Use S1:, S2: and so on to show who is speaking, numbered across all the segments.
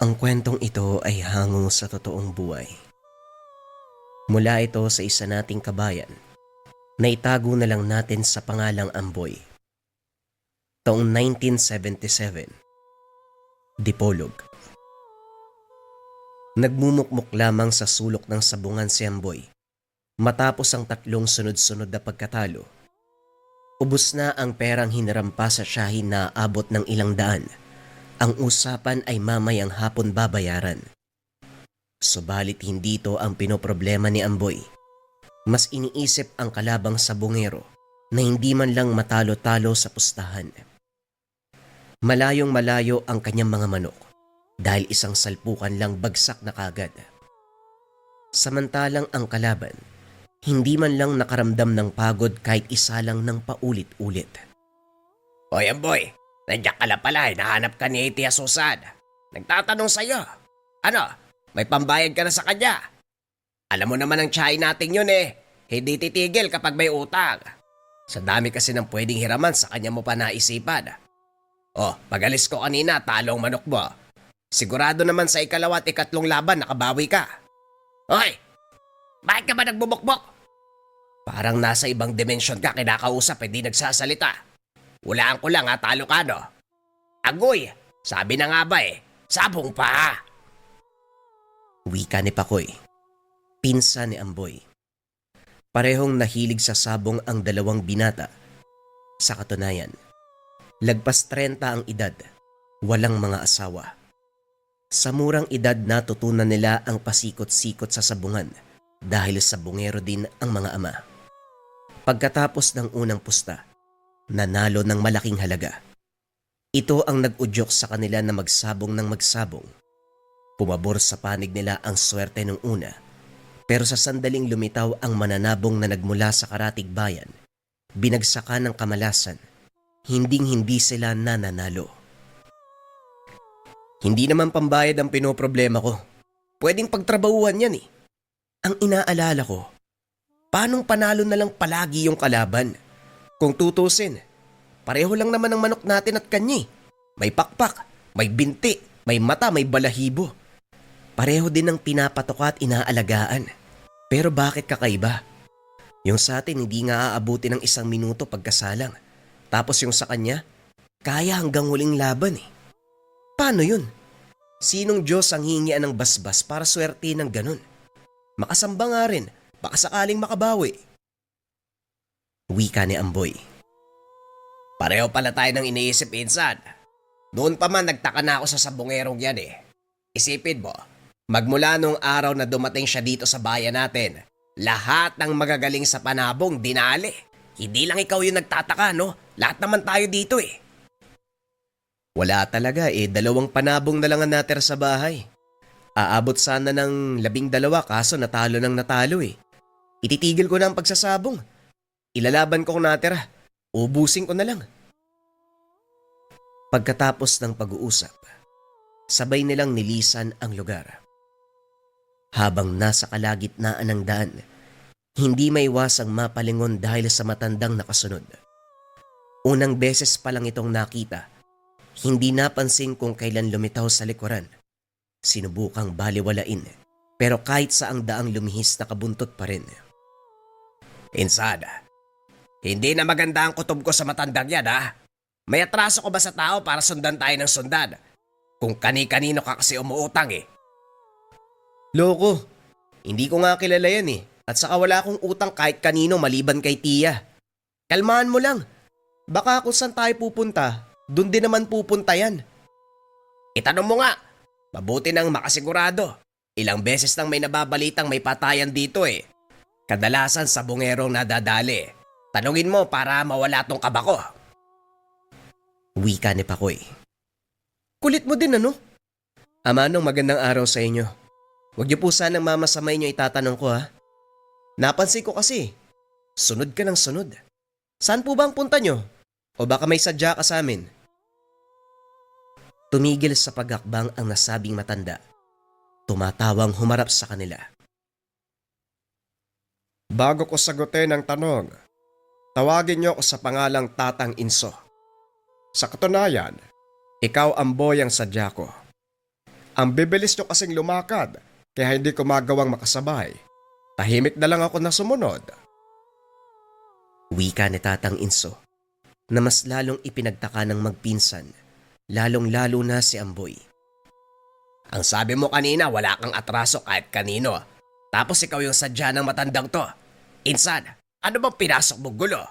S1: Ang kwentong ito ay hango sa totoong buhay. Mula ito sa isa nating kabayan na itago na lang natin sa pangalang Amboy. Taong 1977, Dipolog. Nagmumukmuk lamang sa sulok ng sabungan si Amboy matapos ang 3 sunod-sunod na pagkatalo. Ubus na ang perang hiniram pa sa tiyahin na abot ng ilang daan. Ang usapan ay mamayang hapon babayaran. Subalit hindi ito ang pinoproblema ni Amboy. Mas iniisip ang kalabang sabungero na hindi man lang matalo-talo sa pustahan. Malayong malayo ang kanyang mga manok dahil isang salpukan lang bagsak na kagad. Samantalang ang kalaban, hindi man lang nakaramdam ng pagod kahit isa lang ng paulit-ulit.
S2: Hoy Amboy, nandiyan ka lang pala, hinahanap ka ni Tia Susan. Nagtatanong sa'yo. Ano, may pambayad ka na sa kanya? Alam mo naman ang tiyahin natin yun eh. Hindi titigil kapag may utang. Sa dami kasi ng pwedeng hiraman sa kanya mo pa naisipan. Oh, pag-alis ko kanina, talo ang manok mo. Sigurado naman sa ikalawa at ikatlong laban nakabawi ka. Hoy, bakit ka ba nagbubukbok? Parang nasa ibang dimensyon ka, kinakausap, hindi nagsasalita. Hulaan ko lang ha, talo ka no? Agoy, sabi na nga ba sabong pa.
S1: Wika ni Pakoy, pinsan ni Amboy. Parehong nahilig sa sabong ang dalawang binata. Sa katunayan, lagpas 30 ang edad, walang mga asawa. Sa murang edad natutunan nila ang pasikot-sikot sa sabungan dahil sabungero din ang mga ama. Pagkatapos ng unang pusta, nanalo ng malaking halaga. Ito ang nag-udyok sa kanila na magsabong ng magsabong. Pumabor sa panig nila ang swerte nung una, pero sa sandaling lumitaw ang mananabong na nagmula sa karatig bayan, binagsakan ng kamalasan, hinding-hindi sila nananalo. Hindi naman pambayad ang pinoproblema ko. Pwedeng pagtrabahuhan yan eh. Ang inaalala ko, paanong panalo na lang palagi yung kalaban? Kung tutusin, pareho lang naman ang manok natin at kanya. May pakpak, may binti, may mata, may balahibo. Pareho din ang pinapatoka at inaalagaan. Pero bakit kakaiba? Yung sa atin hindi nga aabuti ng 1 minuto pagkasalang. Tapos yung sa kanya, kaya hanggang huling laban eh. Paano yun? Sinong Diyos ang hingian ng basbas para swerte ng ganun? Makasamba nga rin, baka sakaling makabawi. Wika ni Amboy.
S2: Pareho pala tayo ng iniisip, insan. Noon pa man nagtaka na ako sa sabungerong yan eh. Isipin mo, magmula nung araw na dumating siya dito sa bayan natin, lahat ng magagaling sa panabong dinali. Hindi lang ikaw yung nagtataka, no? Lahat naman tayo dito eh.
S1: Wala talaga 2 panabong na lang ang natira sa bahay. Aabot sana ng 12 kaso natalo eh. Ititigil ko na ang pagsasabong. Ilalaban ko kung natira. Ubusin ko na lang. Pagkatapos ng pag-uusap, sabay nilang nilisan ang lugar. Habang nasa kalagitnaan ng daan, hindi maiwasang mapalingon dahil sa matandang nakasunod. Unang beses pa lang itong nakita, hindi napansin kung kailan lumitaw sa likuran. Sinubukang baliwalain, pero kahit saang daang lumihis nakabuntot pa rin.
S2: Insan, hindi na maganda ang kutob ko sa matandang yan ha. May atraso ko ba sa tao para sundan tayo ng sundan? Kung kani-kanino ka kasi umuutang eh.
S1: Loko, hindi ko nga kilala yan eh. At saka wala akong utang kahit kanino maliban kay Tia. Kalmahan mo lang. Baka kung saan tayo pupunta, dun din naman pupunta yan.
S2: Itanong mo nga, mabuti nang makasigurado. Ilang beses nang may nababalitang may patayan dito eh. Kadalasan sa bungerong nadadali. Tanungin mo para mawala tong kaba ko.
S1: Wika ni Pakoy. Kulit mo din ano? Amanong magandang araw sa inyo. Huwag niyo po sanang mamasamay niyo itatanong ko ha. Napansin ko kasi, sunod ka ng sunod. Saan po ba ang punta niyo? O baka may sadya ka sa amin? Tumigil sa paghakbang ang nasabing matanda. Tumatawang humarap sa kanila.
S3: Bago ko sagutin ang tanong, tawagin niyo ako sa pangalang Tatang Inso. Sa katunayan, ikaw ang boy ang sadya ko. Ang bibilis nyo kasing lumakad, kaya hindi ko magawang makasabay. Tahimik na lang ako na sumunod.
S1: Wika ni Tatang Inso na mas lalong ipinagtaka ng magpinsan, lalong-lalo na si Amboy.
S2: Ang sabi mo kanina wala kang atraso kahit kanino. Tapos ikaw yung sadya ng matandang to. Insan, ano bang pinasok mo gulo?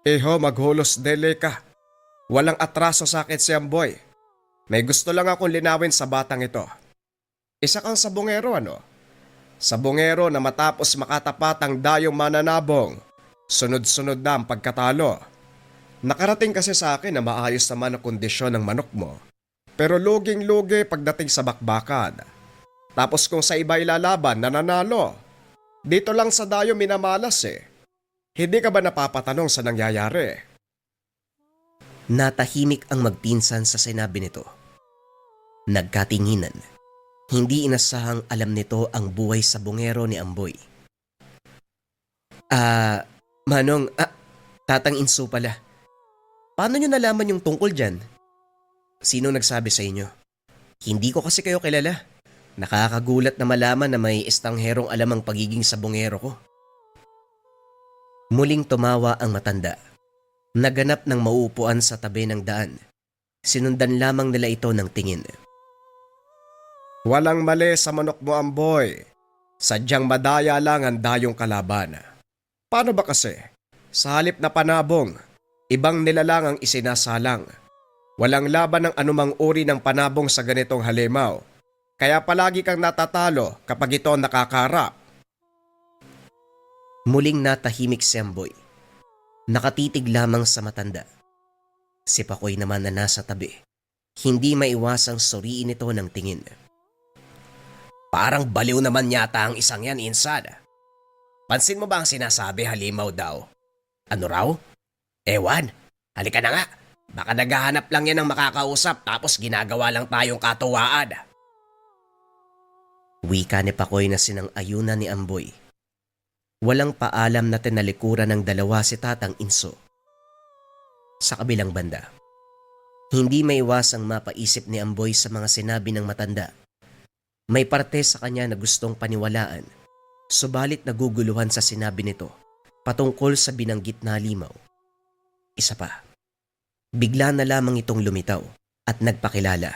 S3: Iho, maghulos dele ka. Walang atraso sa akin si Amboy. May gusto lang akong linawin sa batang ito. Isa kang sabongero ano? Sabongero na matapos makatapat ang dayong mananabong, sunod-sunod na ang pagkatalo. Nakarating kasi sa akin na maayos naman ang kondisyon ng manok mo. Pero luging-lugi pagdating sa bakbakan. Tapos kung sa iba ilalaban, nananalo. Dito lang sa dayo minamalas eh. Hindi ka ba napapatanong sa nangyayari?
S1: Natahimik ang magpinsan sa sinabi nito. Nagkatinginan. Hindi inasahang alam nito ang buhay sa bungero ni Amboy. Manong, Tatang Inso pala. Paano nyo nalaman yung tungkol dyan? Sino nagsabi sa inyo? Hindi ko kasi kayo kilala. Nakakagulat na malaman na may estangherong alam ang pagiging sabongero ko. Muling tumawa ang matanda. Naganap ng mauupuan sa tabi ng daan. Sinundan lamang nila ito ng tingin.
S3: Walang mali sa manok mo, Amboy. Sadyang madaya lang ang dayong kalaban. Paano ba kasi? Sa halip na panabong, ibang nilalang ang isinasalang. Walang laban ng anumang uri ng panabong sa ganitong halimaw. Kaya palagi kang natatalo kapag ito nakakarap.
S1: Muling natahimik si Amboy. Nakatitig lamang sa matanda. Si Pakoy naman na nasa tabi. Hindi maiwasang suriin ito ng tingin.
S2: Parang baliw naman yata ang isang yan, Insan. Pansin mo ba ang sinasabi halimaw daw? Ano raw? Ewan, halika na nga. Baka naghahanap lang yan ng makakausap tapos ginagawa lang tayong katuwaan.
S1: Wika ni Pakoy na sinang-ayunan ni Amboy. Walang paalam na tinalikuran ng dalawa si Tatang Inso. Sa kabilang banda, hindi maiwasang mapaisip ni Amboy sa mga sinabi ng matanda. May parte sa kanya na gustong paniwalaan, subalit naguguluhan sa sinabi nito patungkol sa binanggit na halimaw. Isa pa, bigla na lamang itong lumitaw at nagpakilala.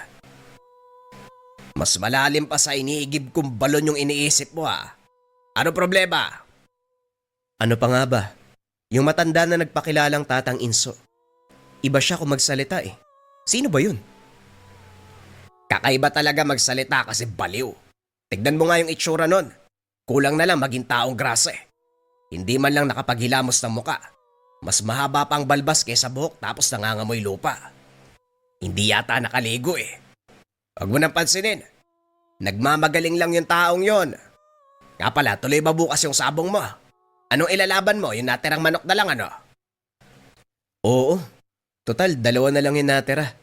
S2: Mas malalim pa sa iniigib kong balon yung iniisip mo ha. Ano problema?
S1: Ano pa nga ba? Yung matanda na nagpakilalang Tatang Inso. Iba siya kung magsalita eh. Sino ba yun?
S2: Kakaiba talaga magsalita kasi baliw. Tignan mo nga yung itsura nun. Kulang na lang maging taong grasa eh. Hindi man lang nakapaghilamos ng muka. Mas mahaba pang balbas kaysa buhok tapos nangangamoy lupa. Hindi yata nakaligo eh. Huwag mo nang pansinin. Nagmamagaling lang yung taong yon. Nga pala, tuloy ba bukas yung sabong mo? Anong ilalaban mo? Yung natirang manok na lang ano?
S1: Oo. Total, 2 na lang yung natira.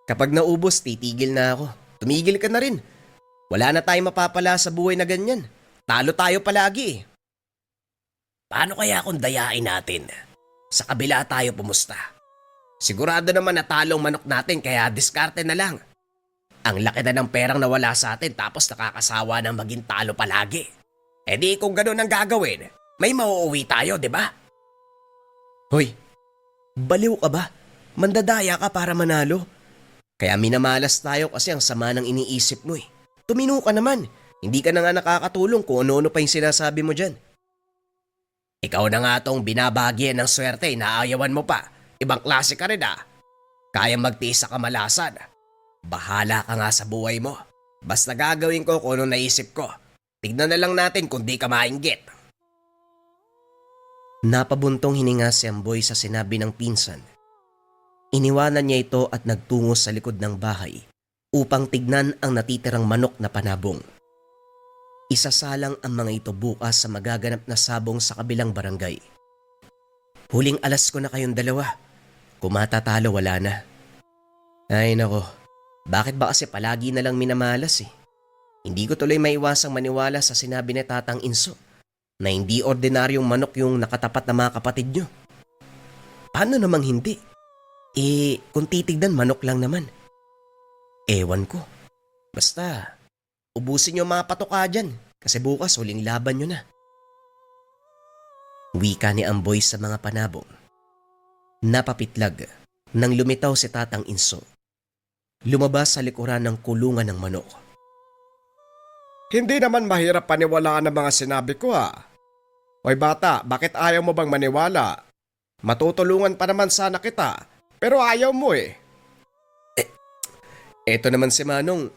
S1: Kapag naubos, titigil na ako. Tumigil ka na rin. Wala na tayong mapapala sa buhay na ganyan. Talo tayo palagi eh.
S2: Paano kaya kung dayain natin? Sa kabila tayo pumusta. Sigurado naman na talong manok natin kaya diskarte na lang. Ang laki na ng perang nawala sa atin tapos nakakasawa ng maging talo palagi. E di kung ganun ang gagawin, may mauuwi tayo, di ba?
S1: Hoy, baliw ka ba? Mandadaya ka para manalo. Kaya minamalas tayo kasi ang sama ng iniisip mo eh. Tumino ka naman. Hindi ka na nga nakakatulong kung ano-ano pa yung sinasabi mo dyan.
S2: Ikaw na nga tong binabagyan ng swerte, inaayawan mo pa. Ibang klase ka rin ah. Kaya magtiis sa kamalasan. Bahala ka nga sa buhay mo. Basta gagawin ko kung anong naisip ko. Tignan na lang natin kung di ka mainggit.
S1: Napabuntong hininga si Amboy sa sinabi ng pinsan. Iniwanan niya ito at nagtungo sa likod ng bahay upang tignan ang natitirang manok na panabong. Isasalang ang mga ito bukas sa magaganap na sabong sa kabilang barangay. Huling alas ko na kayong dalawa. Kung matatalo wala na. Ay nako, bakit ba kasi palagi na lang minamalas eh? Hindi ko tuloy maiwasang maniwala sa sinabi ni Tatang Inso na hindi ordinaryong manok yung nakatapat na mga kapatid nyo. Paano namang hindi? Kung titignan manok lang naman. Ewan ko, Basta, ubusin niyo ang mga patoka dyan kasi bukas huling laban niyo na. Wika ni Amboy sa mga panabong. Napapitlag nang lumitaw si Tatang Inso. Lumabas sa likuran ng kulungan ng manok.
S3: Hindi naman mahirap paniwalaan ang mga sinabi ko ha. Hoy bata, bakit ayaw mo bang maniwala? Matutulungan pa naman sana kita, pero ayaw mo eh.
S1: Eto naman si Manong.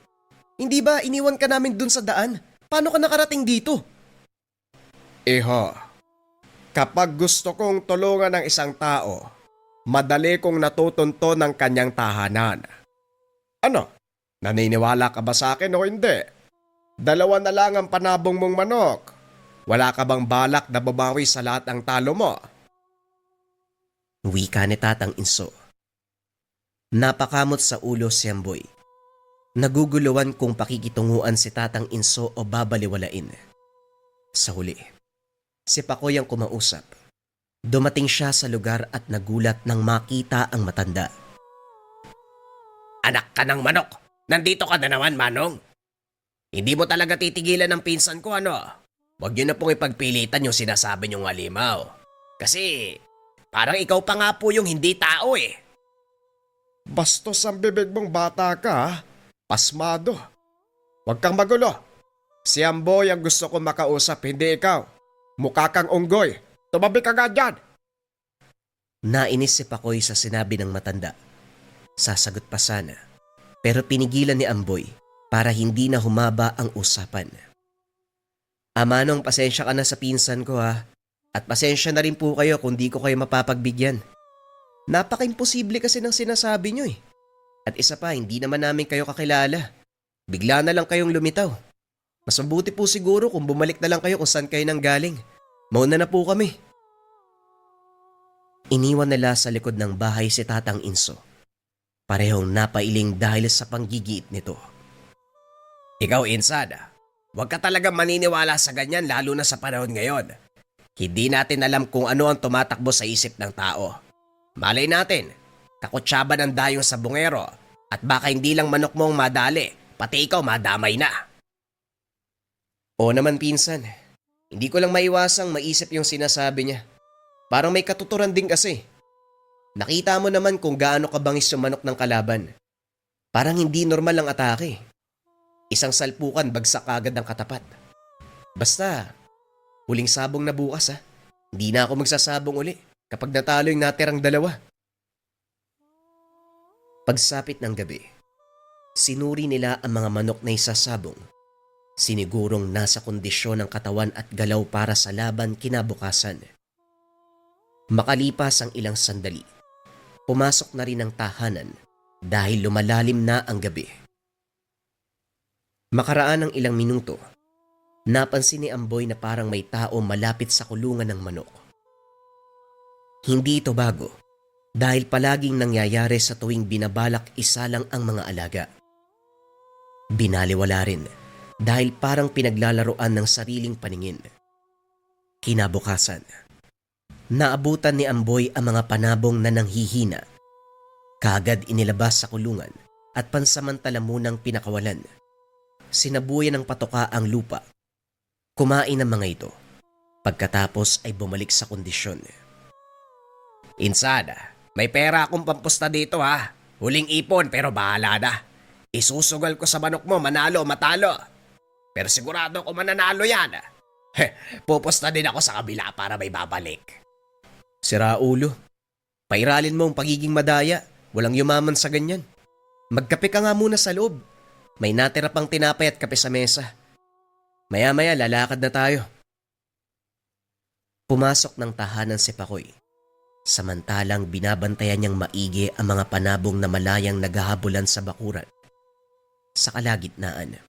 S1: Hindi ba iniwan ka namin dun sa daan? Paano ka nakarating dito?
S3: Iho, kapag gusto kong tulungan ng isang tao, madali kong natutunto ng kanyang tahanan. Ano? Naniniwala ka ba sa akin o hindi? Dalawa na lang ang panabong mong manok. Wala ka bang balak na babawi sa lahat ng talo mo?
S1: Wika ni Tatang Inso. Napakamot sa ulo si Amboy. Naguguluhan kung pakikitunguan si Tatang Inso o babaliwalain. Sa huli, si Pakoy ang kumausap. Dumating siya sa lugar at nagulat nang makita ang matanda.
S2: Anak ka ng manok! Nandito ka na naman, Manong! Hindi mo talaga titigilan ng pinsan ko, ano? Huwag niyo na pong ipagpilitan yung sinasabi niyong halimaw. Kasi parang ikaw pa nga po yung hindi tao eh.
S3: Bastos ang bibig mong bata ka ha? Pasmado. Huwag kang magulo. Si Amboy ang gusto kong makausap, hindi ikaw. Mukha kang unggoy. Tumabi ka nga dyan.
S1: Nainis si Pakoy sa sinabi ng matanda. Sasagot pa sana, pero pinigilan ni Amboy para hindi na humaba ang usapan. Manong, pasensya ka na sa pinsan ko ha. At pasensya na rin po kayo kung di ko kayo mapapagbigyan. Napaka-imposible kasi ng sinasabi nyo eh. At isa pa, hindi naman namin kayo kakilala. Bigla na lang kayong lumitaw. Mas mabuti po siguro kung bumalik na lang kayo kung saan kayo nang galing. Mauna na po kami. Iniwan nila sa likod ng bahay si Tatang Inso. Parehong napailing dahil sa panggigiit nito.
S2: Ikaw, Insan, huwag ka talaga maniniwala sa ganyan lalo na sa panahon ngayon. Hindi natin alam kung ano ang tumatakbo sa isip ng tao. Malay natin, kakutsaba ng dayong sa bungero at baka hindi lang manok mo ang madali, pati ikaw madamay na.
S1: Oo naman pinsan, hindi ko lang maiwasang maisip yung sinasabi niya. Parang may katuturan din kasi. Nakita mo naman kung gaano kabangis yung manok ng kalaban. Parang hindi normal ang atake. Isang salpukan bagsak agad ng katapat. Basta, huling sabong na bukas ha. Hindi na ako magsasabong uli kapag natalo yung natirang dalawa. Pagsapit ng gabi, sinuri nila ang mga manok na isasabong. Sinigurong nasa kondisyon ng katawan at galaw para sa laban kinabukasan. Makalipas ang ilang sandali, pumasok na rin ang tahanan dahil lumalalim na ang gabi. Makaraan ng ilang minuto, napansin ni Amboy na parang may tao malapit sa kulungan ng manok. Hindi ito bago dahil palaging nangyayari sa tuwing binabalak isa lang ang mga alaga. Binaliwala rin dahil parang pinaglalaroan ng sariling paningin. Kinabukasan, naabutan ni Amboy ang mga panabong na nanghihina. Kaagad inilabas sa kulungan at pansamantala munang pinakawalan. Sinabuyan ng patoka ang lupa. Kumain ang mga ito. Pagkatapos ay bumalik sa kondisyon.
S2: Insan, may pera akong pampusta dito ha. Huling ipon pero bahala na. Isusugal ko sa manok mo manalo o matalo. Pero sigurado ko mananalo yan. Pupusta din ako sa kabila para may babalik.
S1: Sira ulo. Pairalin mo ang pagiging madaya. Walang yumaman sa ganyan. Magkape ka nga muna sa loob. May natira pang tinapay at kape sa mesa. Maya-maya lalakad na tayo. Pumasok ng tahanan si Pakoy. Samantalang binabantayan niyang maigi ang mga panabong na malayang naghahabulan sa bakuran. Sa kalagitnaan,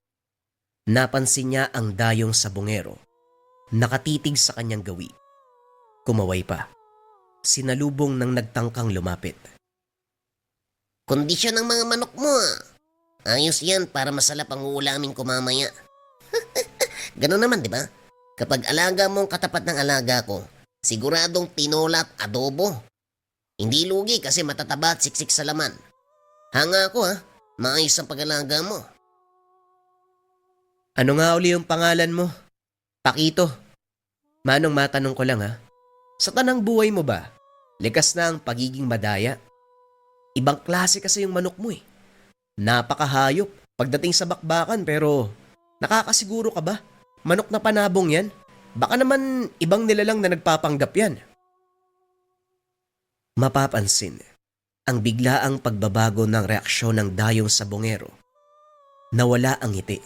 S1: napansin niya ang dayong sa bungero. Nakatitig sa kanyang gawi. Kumaway pa. Sinalubong ng nagtangkang lumapit.
S4: Kondisyon ng mga manok mo ah. Ayos yan para masalap ang uulamin ko mamaya. Ganun naman, di ba? Kapag alaga mo ang katapat ng alaga ko, siguradong tinola at adobo. Hindi lugi kasi matataba at siksik sa laman. Hanga ako ha, maayos ang pag-alaga mo.
S1: Ano nga uli yung pangalan mo? Pakito. Manong matanong ko lang ha. Sa tanang buhay mo ba, likas na ang pagiging madaya? Ibang klase kasi yung manok mo eh. Napakahayop pagdating sa bakbakan pero nakakasiguro ka ba? Manok na panabong yan? Baka naman ibang nilalang na nagpapanggap yan. Mapapansin ang biglaang pagbabago ng reaksyon ng dayong sabongero. Nawala ang ngiti.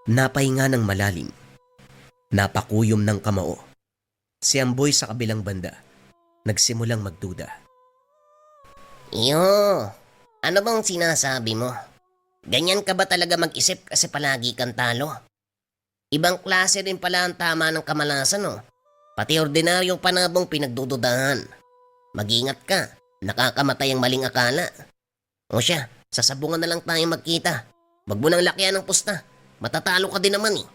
S1: Napahinga ng malalim. Napakuyom ng kamao. Si Amboy sa kabilang banda, nagsimulang magduda.
S4: Iyo, ano bang sinasabi mo? Ganyan ka ba talaga mag-isip kasi palagi kang talo? Ibang klase rin pala ang tama ng kamalasan, no? Pati ordinaryong panabong pinagdududahan. Mag-ingat ka, nakakamatay ang maling akala. O siya, sasabungan na lang tayo magkita. Wag mo nang lakihan ng pusta. Matatalo ka din naman eh.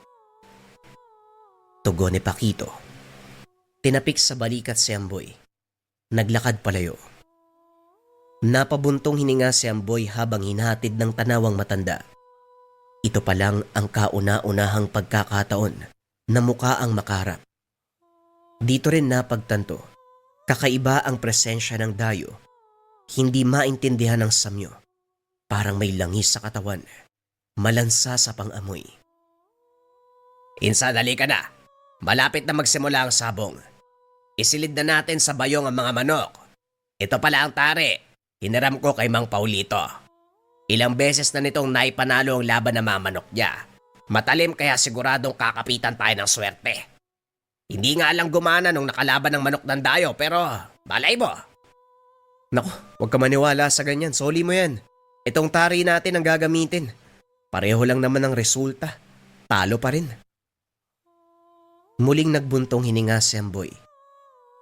S1: Tugon ni Pakito. Tinapik sa balikat si Amboy. Naglakad palayo. Napabuntong hininga si Amboy habang hinahatid ng tanawang matanda. Ito pa lang ang kauna-unahang pagkakataon na mukha ang makarap. Dito rin napagtanto, kakaiba ang presensya ng dayo. Hindi maintindihan ng samyo. Parang may langis sa katawan. Malansa sa pang-amoy.
S2: Insan, dali ka na. Malapit na magsimula ang sabong. Isilid na natin sa bayong ang mga manok. Ito pala ang tari. Hiniram ko kay Mang Paulito. Ilang beses na nitong naipanalo ang laban ng mga manok niya. Matalim kaya siguradong kakapitan tayo ng swerte. Hindi nga lang gumana nung nakalaban ng manok ng dayo pero balay mo.
S1: Naku, huwag ka maniwala sa ganyan. Soli mo yan. Itong tari natin ang gagamitin. Pareho lang naman ang resulta. Talo pa rin. Muling nagbuntong hininga si Amboy.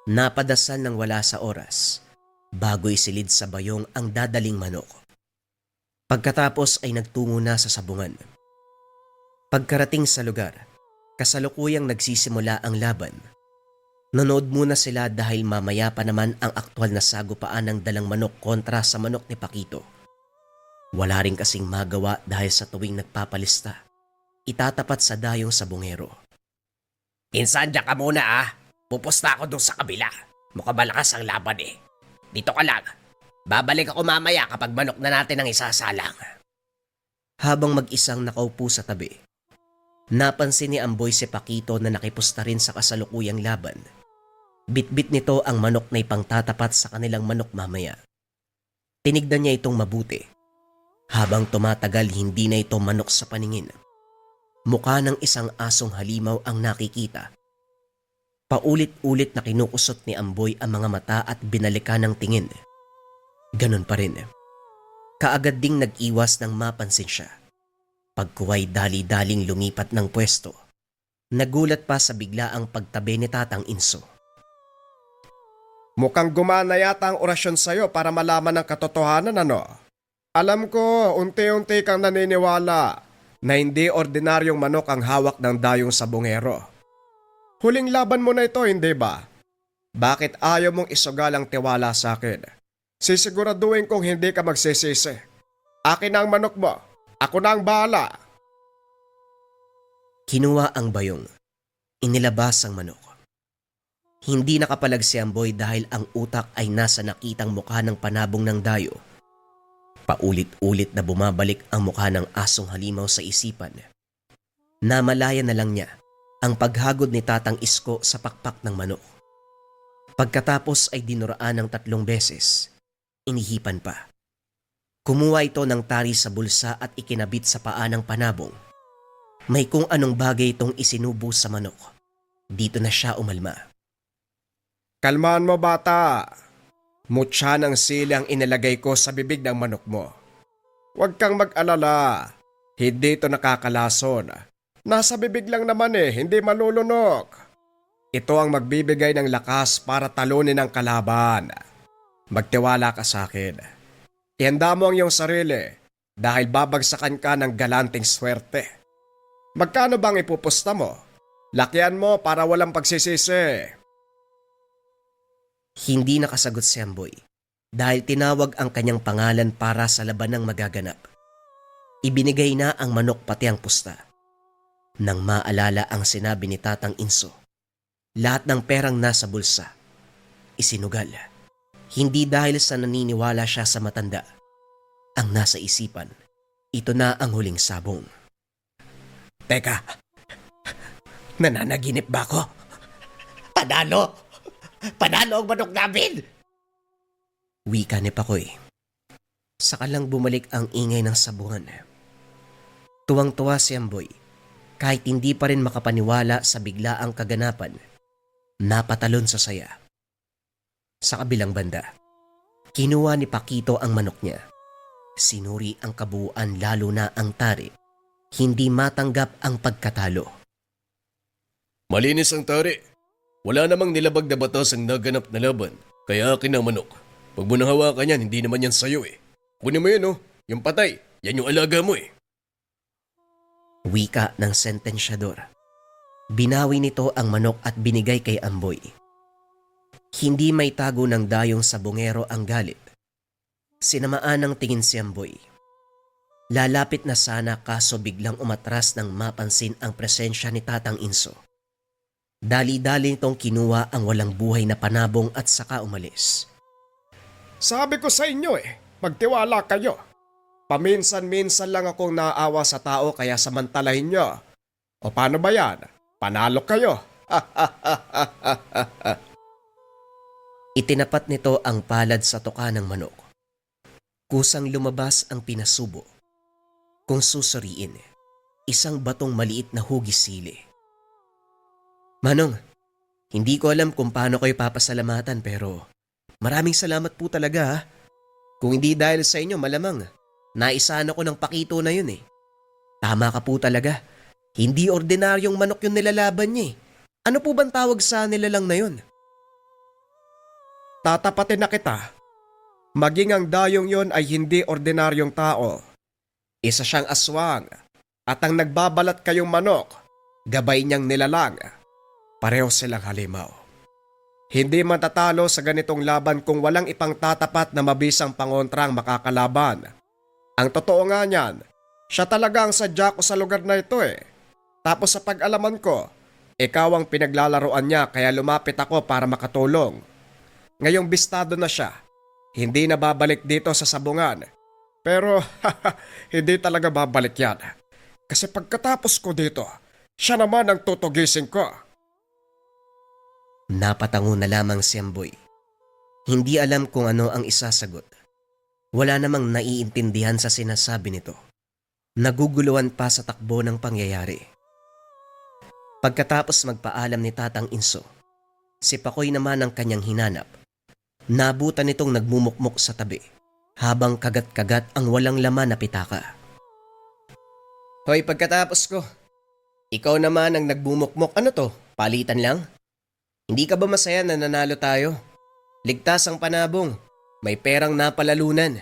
S1: Napadasal ng wala sa oras bago isilid sa bayong ang dadaling manok. Pagkatapos ay nagtungo na sa sabungan. Pagkarating sa lugar, kasalukuyang nagsisimula ang laban. Nanood muna sila dahil mamaya pa naman ang aktwal na sagupaan ng dalang manok kontra sa manok ni Pakito. Wala rin kasing magawa dahil sa tuwing nagpapalista, itatapat sa dayong sabongero.
S2: Insan, dyan ka muna ah. Pupusta ako doon sa kabila. Mukhang malakas ang laban eh. Dito ka lang. Babalik ako mamaya kapag manok na natin ang isasalang.
S1: Habang mag-isang nakaupo sa tabi, napansin ni Amboy si Pakito na nakipusta rin sa kasalukuyang laban. Bitbit nito ang manok na ipangtatapat sa kanilang manok mamaya. Tinignan niya itong mabuti. Habang tumatagal, hindi na ito manok sa paningin. Mukha ng isang asong halimaw ang nakikita. Paulit-ulit na kinukusot ni Amboy ang mga mata at binalikan ng tingin. Ganon pa rin. Kaagad ding nag-iwas nang mapansin siya. Pagkuway dali-daling lumipat ng pwesto. Nagulat pa sa biglaang pagtabi ni Tatang Inso.
S3: Mukhang gumana yata ang orasyon sa'yo para malaman ang katotohanan, ano? Alam ko, unti-unti kang naniniwala na hindi ordinaryong manok ang hawak ng dayong sabongero. Huling laban mo na ito, hindi ba? Bakit ayaw mong isugal ang tiwala sa akin? Sisiguraduhin kong hindi ka magsisisi. Akin na ang manok mo. Ako na ang bahala.
S1: Kinuha ang bayong. Inilabas ang manok. Hindi nakapalag si Amboy dahil ang utak ay nasa nakitang mukha ng panabong ng dayo. Paulit-ulit na bumabalik ang mukha ng asong halimaw sa isipan. Namalaya na lang niya ang paghagod ni Tatang Isko sa pakpak ng manok. Pagkatapos ay dinuraan ng 3 beses. Inihipan pa. Kumuha ito ng tari sa bulsa at ikinabit sa paa ng panabong. May kung anong bagay itong isinubo sa manok. Dito na siya umalma.
S3: Kalmahan mo, bata. Mutya ng sili ang inilagay ko sa bibig ng manok mo. Huwag kang mag-alala. Hindi ito nakakalason. Nasa bibig lang naman hindi malulunok. Ito ang magbibigay ng lakas para talunin ang kalaban. Magtiwala ka sa akin. Ihanda mo ang iyong sarili dahil babagsakan ka ng galanting swerte. Magkano bang ipupusta mo? Lakihan mo para walang pagsisisi.
S1: Hindi nakasagot si Amboy dahil tinawag ang kanyang pangalan para sa labanang magaganap. Ibinigay na ang manok pati ang pusta. Nang maalala ang sinabi ni Tatang Inso, lahat ng perang nasa bulsa, isinugal. Hindi dahil sa naniniwala siya sa matanda. Ang nasa isipan, ito na ang huling sabong.
S2: Teka, nananaginip ba ako? Panalo! Panalo ang manok namin!
S1: Wika ni Pakoy. Saka lang bumalik ang ingay ng sabungan. Tuwang-tuwa si Amboy, kahit hindi pa rin makapaniwala sa biglaang kaganapan. Napatalon sa saya. Sa kabilang banda, kinuha ni Pakito ang manok niya. Sinuri ang kabuuan lalo na ang tari. Hindi matanggap ang pagkatalo.
S3: Malinis ang tari. Wala namang nilabag na batas ang naganap na laban, kaya akin ang manok. Pag mo nang hawakan yan, hindi naman yan sayo eh. Kunin mo yun oh, yung patay, yan yung alaga mo eh.
S1: Wika ng sentensyador. Binawi nito ang manok at binigay kay Amboy. Hindi may tago ng dayong sabongero ang galit. Sinamaan ng tingin si Amboy. Lalapit na sana kaso biglang umatras nang mapansin ang presensya ni Tatang Inso. Dali-dali nitong kinuha ang walang buhay na panabong at saka umalis.
S3: Sabi ko sa inyo eh, magtiwala kayo. Paminsan-minsan lang akong naawa sa tao kaya samantalahin nyo. O paano ba yan? Panalo kayo.
S1: Itinapat nito ang palad sa tuka ng manok. Kusang lumabas ang pinasubo. Kung susuriin, isang batong maliit na hugis sili. Manong, hindi ko alam kung paano kayo papasalamatan pero maraming salamat po talaga ha. Kung hindi dahil sa inyo malamang, naisaan ako ng Pakito na yun eh. Tama ka po talaga. Hindi ordinaryong manok yung nilalaban niya eh. Ano po bang tawag sa nilalang na yun?
S3: Tatapatin na kita. Maging ang dayong yon ay hindi ordinaryong tao. Isa siyang aswang at ang nagbabalat kayong manok, gabay niyang nilalang. Pareho silang halimaw. Hindi matatalo sa ganitong laban kung walang ipangtatapat na mabisang pangontrang makakalaban. Ang totoo nga niyan, siya talaga ang sadya ko sa lugar na ito eh. Tapos sa pag-alaman ko, ikaw ang pinaglalaroan niya kaya lumapit ako para makatulong. Ngayong bistado na siya, hindi na babalik dito sa sabungan. Pero hindi talaga babalik yan. Kasi pagkatapos ko dito, siya naman ang tutugisin ko.
S1: Napatango na lamang si Amboy. Hindi alam kung ano ang isasagot. Wala namang naiintindihan sa sinasabi nito. Naguguluhan pa sa takbo ng pangyayari. Pagkatapos magpaalam ni Tatang Inso, si Pakoy naman ang kanyang hinanap. Nabutan nitong nagmumukmok sa tabi habang kagat-kagat ang walang laman na pitaka.
S2: Hoy, pagkatapos ko, ikaw naman ang nagbumukmok. Ano to? Palitan lang? Hindi ka ba masaya na nanalo tayo? Ligtas ang panabong. May perang napalalunan.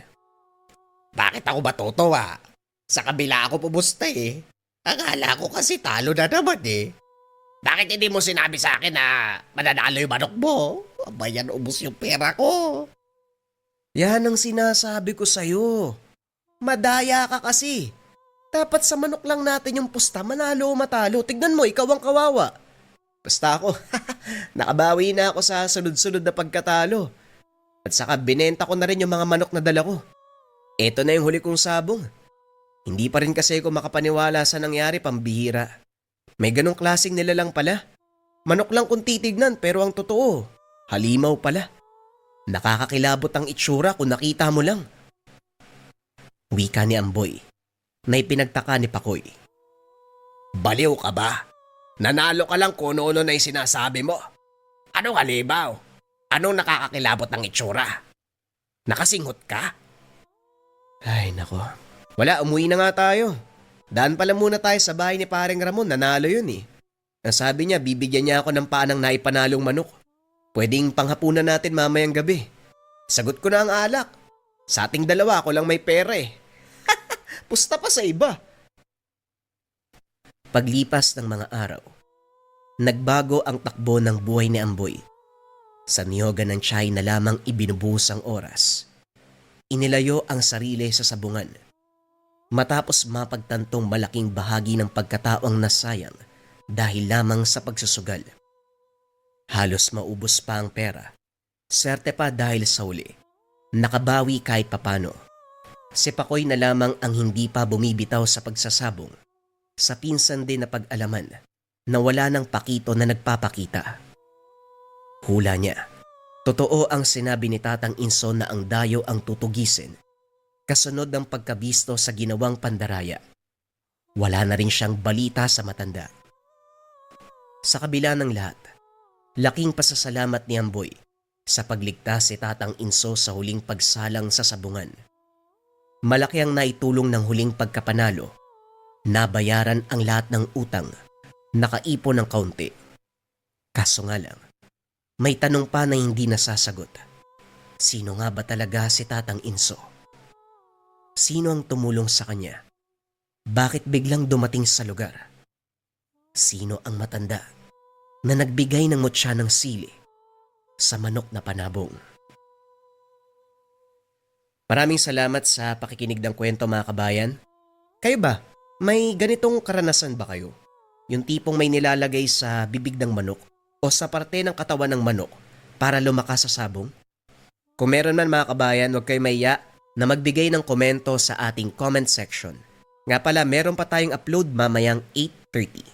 S2: Bakit ako matutuwa? Sa kabila ako pumusta eh. Akala ko kasi talo na naman eh. Bakit hindi mo sinabi sa akin na mananalo yung manok mo? Abayan, ubos yung pera ko.
S1: Yan ang sinasabi ko sa'yo. Madaya ka kasi. Dapat sa manok lang natin yung pusta, manalo o matalo. Tignan mo, ikaw ang kawawa.
S2: Basta ako, nakabawi na ako sa sunod-sunod na pagkatalo. At saka binenta ko na rin yung mga manok na dala ko. Ito na yung huli kong sabong. Hindi pa rin kasi ako makapaniwala sa nangyari, pambihira. May ganong klaseng nilalang pala. Manok lang kung titignan pero ang totoo, halimaw pala. Nakakakilabot ang itsura kung nakita mo lang.
S1: Wika ni Amboy na ipinagtaka ni Pakoy.
S2: Baliw ka ba? Nanalo ka lang kung ano na yung sinasabi mo. Anong halimaw? Anong nakakakilabot ng itsura? Nakasinghot ka?
S1: Ay nako.
S2: Wala, umuwi na nga tayo. Daan pala muna tayo sa bahay ni Paring Ramon, nanalo yun eh. Ang sabi niya, bibigyan niya ako ng paanang naipanalong manok. Pwedeng panghapunan natin mamayang gabi. Sagot ko na ang alak. Sa ating dalawa, ako lang may pera eh. Pusta pa sa iba.
S1: Paglipas ng mga araw, nagbago ang takbo ng buhay ni Amboy. Sa niyoga ng tiyay na lamang ibinubuhos ang oras. Inilayo ang sarili sa sabungan. matapos mapagtantong malaking bahagi ng pagkatao ang nasayang dahil lamang sa pagsusugal. Halos maubos pa ang pera. Serte pa dahil sa uli. Nakabawi kahit papano. Si Pakoy na lamang ang hindi pa bumibitaw sa pagsasabong. Sa pinsan din na pag-alaman na wala ng pakito na nagpapakita. Hula niya. Totoo ang sinabi ni Tatang Inso na ang dayo ang tutugisin. Kasunod ng pagkabisto sa ginawang pandaraya. Wala na rin siyang balita sa matanda. Sa kabila ng lahat, laking pasasalamat ni Amboy sa pagligtas si Tatang Inso sa huling pagsalang sa sabungan. Malaki ang naitulong ng huling pagkapanalo. Nabayaran ang lahat ng utang. Nakaipon ng kaunti. Kaso nga lang, may tanong pa na hindi nasasagot. Sino nga ba talaga si Tatang Inso? Sino ang tumulong sa kanya? Bakit biglang dumating sa lugar? Sino ang matanda na nagbigay ng mutya ng sili sa manok na panabong? Maraming salamat sa pakikinig ng kwento mga kabayan. Kayo ba, may ganitong karanasan ba kayo? Yung tipong may nilalagay sa bibig ng manok o sa parte ng katawan ng manok para lumakas sa sabong? Kung meron man mga kabayan, huwag kayo mahiya na magbigay ng komento sa ating comment section. Nga pala, meron pa tayong upload mamayang 8:30.